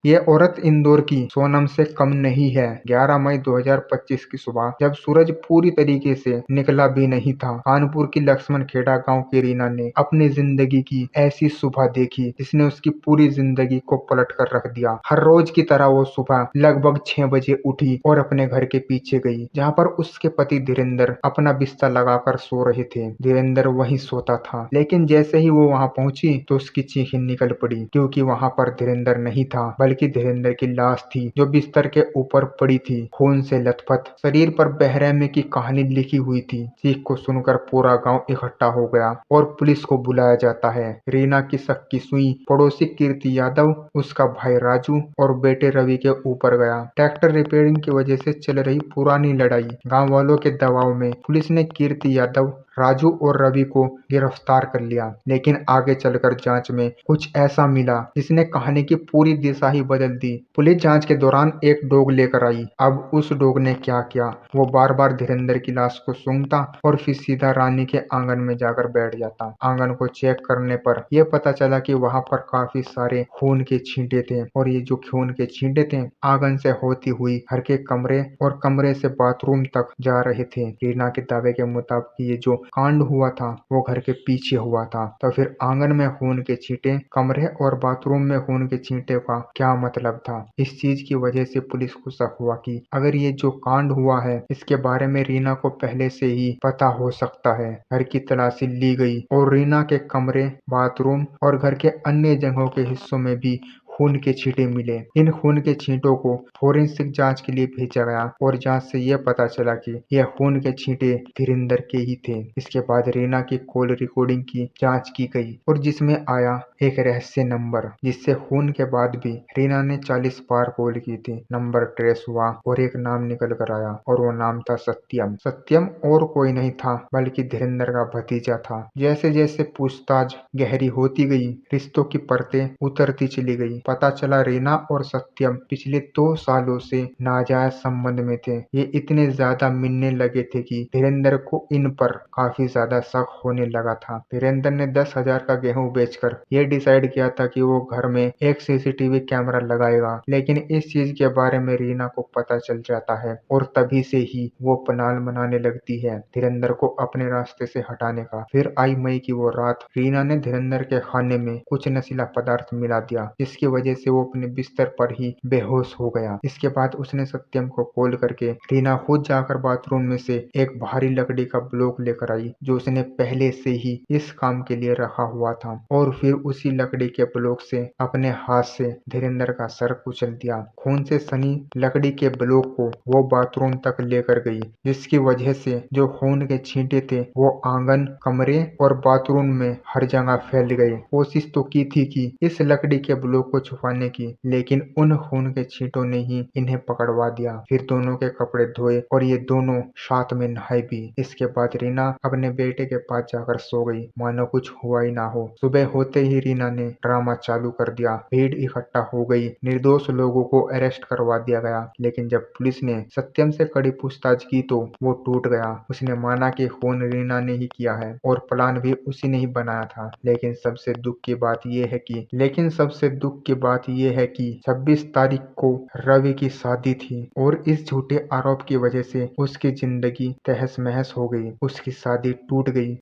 ये औरत इंदौर की सोनम से कम नहीं है। 11 मई 2025 की सुबह जब सूरज पूरी तरीके से निकला भी नहीं था, कानपुर की लक्ष्मण खेड़ा गांव की रीना ने अपनी जिंदगी की ऐसी सुबह देखी जिसने उसकी पूरी जिंदगी को पलट कर रख दिया। हर रोज की तरह वो सुबह लगभग 6 बजे उठी और अपने घर के पीछे गई, जहाँ पर उसके पति धीरेंद्र अपना बिस्तर लगाकर सो रहे थे। धीरेंद्र वहीं सोता था, लेकिन जैसे ही वो वहां पहुंची तो उसकी चीखें निकल पड़ी, क्योंकि वहां पर धीरेंद्र नहीं था, बल्कि धीरेंद्र की लाश थी जो बिस्तर के ऊपर पड़ी थी, खून से लथपथ, शरीर पर बेरहमी की कहानी लिखी हुई थी। चीख को सुनकर पूरा गांव इकट्ठा हो गया और पुलिस को बुलाया जाता है। रीना की शक की सुई पड़ोसी कीर्ति यादव, उसका भाई राजू और बेटे रवि के ऊपर गया। ट्रैक्टर रिपेयरिंग की वजह से चल रही पुरानी लड़ाई, गांव वालों के दबाव में पुलिस ने कीर्ति यादव, राजू और रवि को गिरफ्तार कर लिया। लेकिन आगे चलकर जांच में कुछ ऐसा मिला जिसने कहानी की पूरी दिशा ही बदल दी। पुलिस जांच के दौरान एक डॉग लेकर आई। अब उस डॉग ने क्या किया, वो बार बार धीरेंद्र की लाश को सूंघता और फिर सीधा रानी के आंगन में जाकर बैठ जाता। आंगन को चेक करने पर यह पता चला कि वहां पर काफी सारे खून के छींटे थे, और ये जो खून के छींटे थे आंगन से होती हुई घर के कमरे और कमरे से बाथरूम तक जा रहे थे। रीना के दावे के मुताबिक ये जो कांड हुआ था वो घर के पीछे हुआ था। तो फिर आंगन में खून के छींटे, कमरे और बाथरूम में खून के छींटे का क्या मतलब था? इस चीज की वजह से पुलिस को शक हुआ कि अगर ये जो कांड हुआ है इसके बारे में रीना को पहले से ही पता हो सकता है। घर की तलाशी ली गई और रीना के कमरे, बाथरूम और घर के अन्य जगहों के हिस्सों में भी खून के छींटे मिले। इन खून के छींटों को फोरेंसिक जांच के लिए भेजा गया और जांच से यह पता चला कि यह खून के छींटे धीरेंद्र के ही थे। इसके बाद रीना की कॉल रिकॉर्डिंग की जांच की गई और जिसमें आया एक रहस्य नंबर, जिससे खून के बाद भी रीना ने 40 बार कॉल की थी। नंबर ट्रेस हुआ और एक नाम निकल कर आया और वो नाम था सत्यम। सत्यम और कोई नहीं था बल्कि धीरेंद्र का भतीजा था। जैसे जैसे पूछताछ गहरी होती गई, रिश्तों की परतें उतरती चली गई। पता चला रीना और सत्यम पिछले 2 सालों से नाजायज संबंध में थे। ये इतने ज्यादा मिलने लगे थे कि धीरेंद्र को इन पर काफी ज्यादा शक होने लगा था। धीरेंद्र ने 10,000 का गेहूं बेचकर ये डिसाइड किया था कि वो घर में एक सीसीटीवी कैमरा लगाएगा, लेकिन इस चीज के बारे में रीना को पता चल जाता है और तभी से ही वो प्लान बनाने लगती है धीरेंद्र को अपने रास्ते से हटाने का। फिर आई मई की वो रात, रीना ने धीरेंद्र के खाने में कुछ नशीला पदार्थ मिला दिया, जिसकी वजह से वो अपने बिस्तर पर ही बेहोश हो गया। इसके बाद उसने सत्यम को कॉल करके रीना खुद जाकर बाथरूम में से एक भारी लकड़ी का ब्लॉक लेकर आई, जो उसने पहले से ही इस काम के लिए रखा हुआ था, और फिर उसी लकड़ी के ब्लॉक से अपने हाथ से धीरेंद्र का सर कुचल दिया। खून से सनी लकड़ी के ब्लॉक को वो बाथरूम तक लेकर गई, जिसकी वजह से जो खून के छींटे थे वो आंगन, कमरे और बाथरूम में हर जगह फैल गए। कोशिश तो की थी कि इस लकड़ी के ब्लॉक को छुपाने की, लेकिन उन खून के छींटों ने ही इन्हें पकड़वा दिया। फिर दोनों के कपड़े धोए और ये दोनों साथ में नहाए भी। इसके बाद रीना अपने बेटे के पास जाकर सो गई, मानो कुछ हुआ ही ना हो। सुबह होते ही रीना ने ड्रामा चालू कर दिया। भीड़ इकट्ठा हो गई, निर्दोष लोगों को अरेस्ट करवा दिया गया। लेकिन जब पुलिस ने सत्यम से कड़ी पूछताछ की तो वो टूट गया। उसने माना कि खून रीना ने ही किया है और प्लान भी उसी ने ही बनाया था। लेकिन सबसे दुख की बात यह है कि 26 तारीख को रवि की शादी थी और इस झूठे आरोप की वजह से उसकी जिंदगी तहस महस हो गई। उसकी शादी टूट गई।